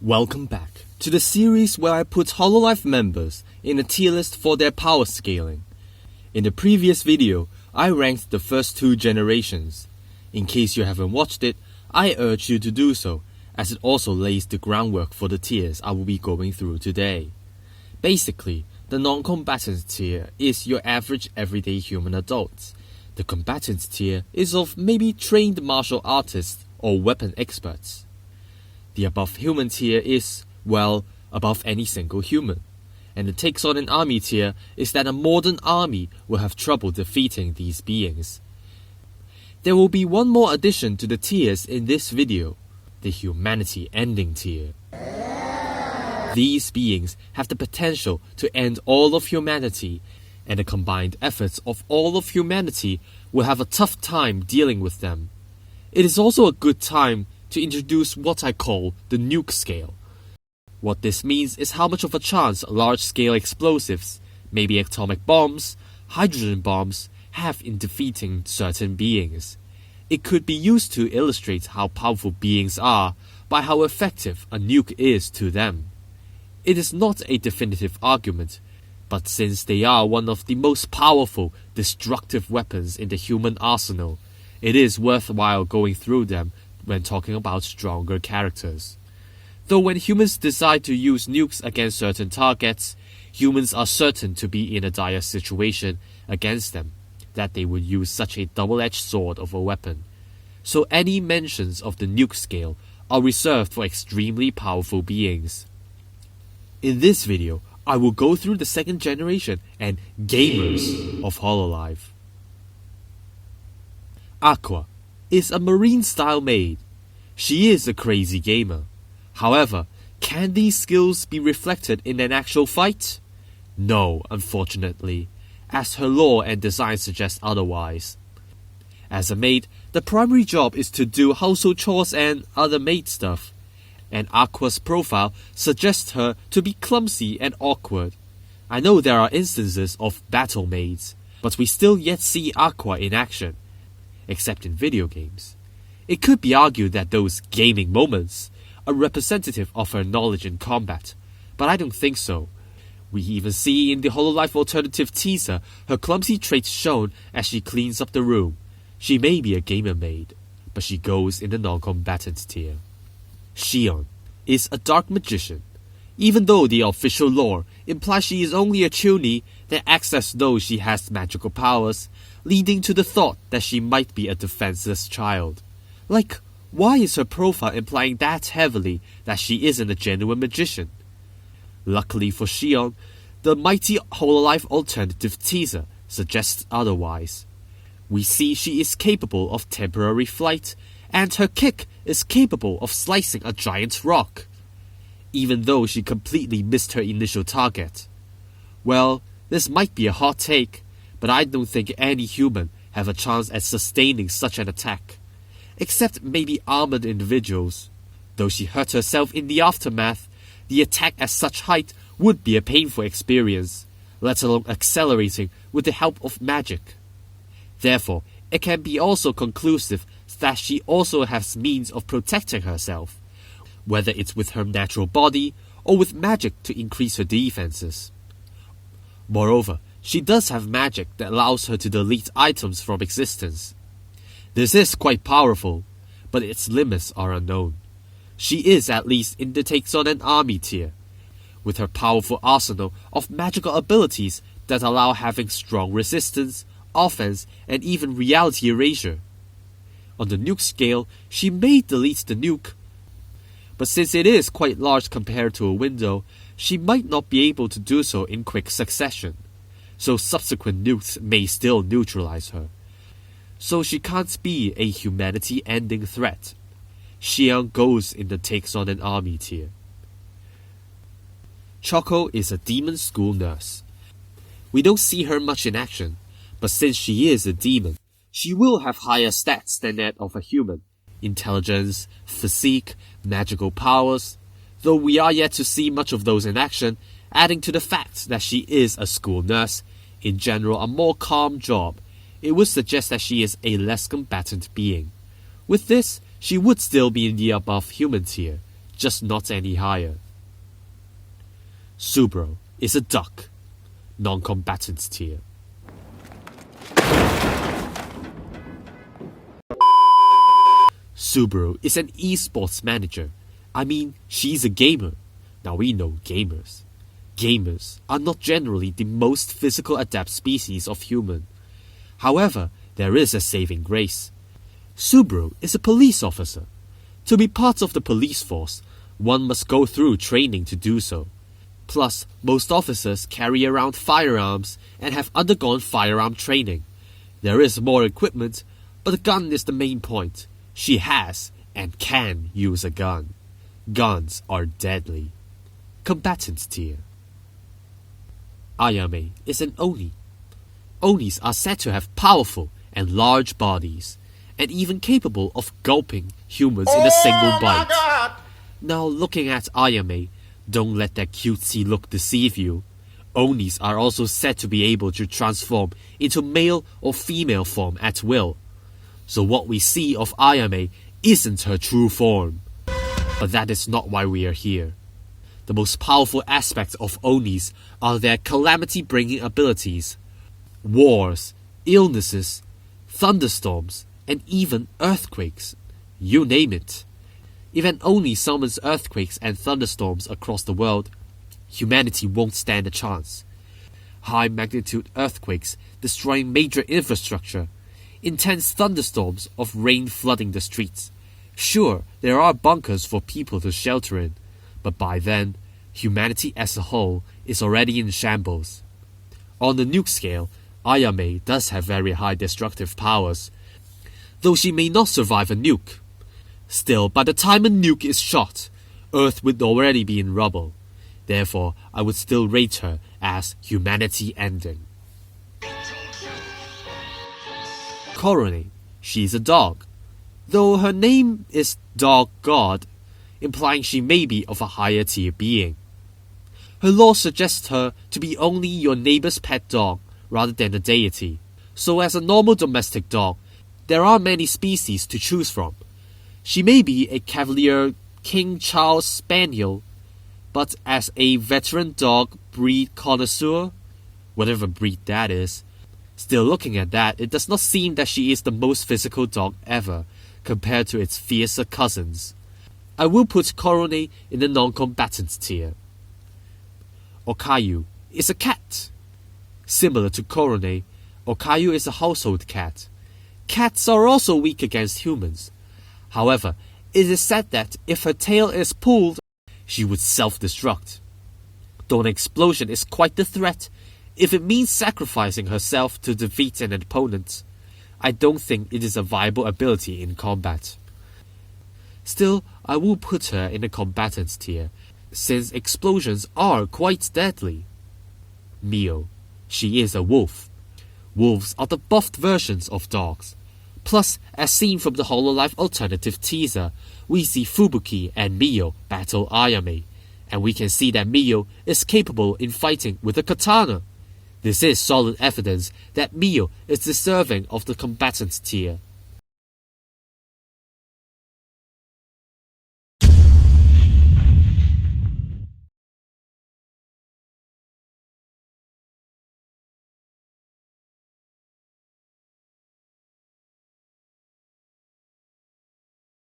Welcome back to the series where I put Hololive members in a tier list for their power scaling. In the previous video, I ranked the first two generations. In case you haven't watched it, I urge you to do so, as it also lays the groundwork for the tiers I will be going through today. Basically, the non-combatant tier is your average everyday human adults. The combatant tier is of maybe trained martial artists or weapon experts. The above human tier is, well, above any single human. And the takes on an army tier is that a modern army will have trouble defeating these beings. There will be one more addition to the tiers in this video, the humanity ending tier. These beings have the potential to end all of humanity, and the combined efforts of all of humanity will have a tough time dealing with them. It is also a good time to introduce what I call the nuke scale. What this means is how much of a chance large-scale explosives, maybe atomic bombs, hydrogen bombs, have in defeating certain beings. It could be used to illustrate how powerful beings are by how effective a nuke is to them. It is not a definitive argument, but since they are one of the most powerful, destructive weapons in the human arsenal, it is worthwhile going through them when talking about stronger characters. Though when humans decide to use nukes against certain targets, humans are certain to be in a dire situation against them, that they would use such a double-edged sword of a weapon. So any mentions of the nuke scale are reserved for extremely powerful beings. In this video, I will go through the second generation and gamers of Hololive. Aqua is a marine-style maid. She is a crazy gamer. However, can these skills be reflected in an actual fight? No, unfortunately, as her lore and design suggest otherwise. As a maid, the primary job is to do household chores and other maid stuff, and Aqua's profile suggests her to be clumsy and awkward. I know there are instances of battle maids, but we still yet see Aqua in action, except in video games. It could be argued that those gaming moments are representative of her knowledge in combat, but I don't think so. We even see in the Hololive alternative teaser her clumsy traits shown as she cleans up the room. She may be a gamer maid, but she goes in the non-combatant tier. Xion is a dark magician. Even though the official lore implies she is only a chuny that acts as though she has magical powers, leading to the thought that she might be a defenseless child. Like, why is her profile implying that heavily that she isn't a genuine magician? Luckily for Xion, the mighty Hololive alternative teaser suggests otherwise. We see she is capable of temporary flight, and her kick is capable of slicing a giant rock, even though she completely missed her initial target. Well, this might be a hot take, but I don't think any human have a chance at sustaining such an attack, except maybe armored individuals. Though she hurt herself in the aftermath, the attack at such height would be a painful experience, let alone accelerating with the help of magic. Therefore, it can be also conclusive that she also has means of protecting herself, whether it's with her natural body or with magic to increase her defenses. Moreover, she does have magic that allows her to delete items from existence. This is quite powerful, but its limits are unknown. She is at least in the takes on an army tier, with her powerful arsenal of magical abilities that allow having strong resistance, offense, and even reality erasure. On the nuke scale, she may delete the nuke, but since it is quite large compared to a window, she might not be able to do so in quick succession, so subsequent nukes may still neutralize her. So she can't be a humanity-ending threat. Xion goes in the takes on an army tier. Choco is a demon school nurse. We don't see her much in action, but since she is a demon, she will have higher stats than that of a human. Intelligence, physique, magical powers, though we are yet to see much of those in action, adding to the fact that she is a school nurse, in general a more calm job, it would suggest that she is a less combatant being. With this, she would still be in the above human tier, just not any higher. Subro is a duck, non-combatant tier. Subaru is an esports manager. I mean, she's a gamer. Now we know gamers. Gamers are not generally the most physical adept species of human. However, there is a saving grace. Subaru is a police officer. To be part of the police force, one must go through training to do so. Plus, most officers carry around firearms and have undergone firearm training. There is more equipment, but the gun is the main point. She has and can use a gun. Guns are deadly. Combatant tier. Ayame is an Oni. Onis are said to have powerful and large bodies, and even capable of gulping humans in a single bite. God. Now looking at Ayame, don't let that cutesy look deceive you. Onis are also said to be able to transform into male or female form at will. So what we see of Ayame isn't her true form. But that is not why we are here. The most powerful aspects of Onis are their calamity-bringing abilities. Wars, illnesses, thunderstorms, and even earthquakes. You name it. If an Oni summons earthquakes and thunderstorms across the world, humanity won't stand a chance. High-magnitude earthquakes destroying major infrastructure. Intense thunderstorms of rain flooding the streets. Sure, there are bunkers for people to shelter in, but by then, humanity as a whole is already in shambles. On the nuke scale, Ayame does have very high destructive powers, though she may not survive a nuke. Still, by the time a nuke is shot, Earth would already be in rubble. Therefore, I would still rate her as humanity ending. Korone, she's a dog. Though her name is Dog God, implying she may be of a higher tier being. Her lore suggests her to be only your neighbor's pet dog rather than a deity. So as a normal domestic dog, there are many species to choose from. She may be a Cavalier King Charles Spaniel, but as a veteran dog breed connoisseur, whatever breed that is, still looking at that, it does not seem that she is the most physical dog ever, compared to its fiercer cousins. I will put Korone in the non-combatant tier. Okayu is a cat. Similar to Korone, Okayu is a household cat. Cats are also weak against humans. However, it is said that if her tail is pulled, she would self-destruct. Though an explosion is quite the threat, if it means sacrificing herself to defeat an opponent, I don't think it is a viable ability in combat. Still, I will put her in the combatant tier, since explosions are quite deadly. Mio, she is a wolf. Wolves are the buffed versions of dogs. Plus, as seen from the Hololive alternative teaser, we see Fubuki and Mio battle Ayame, and we can see that Mio is capable in fighting with a katana. This is solid evidence that Mio is deserving of the combatant tier.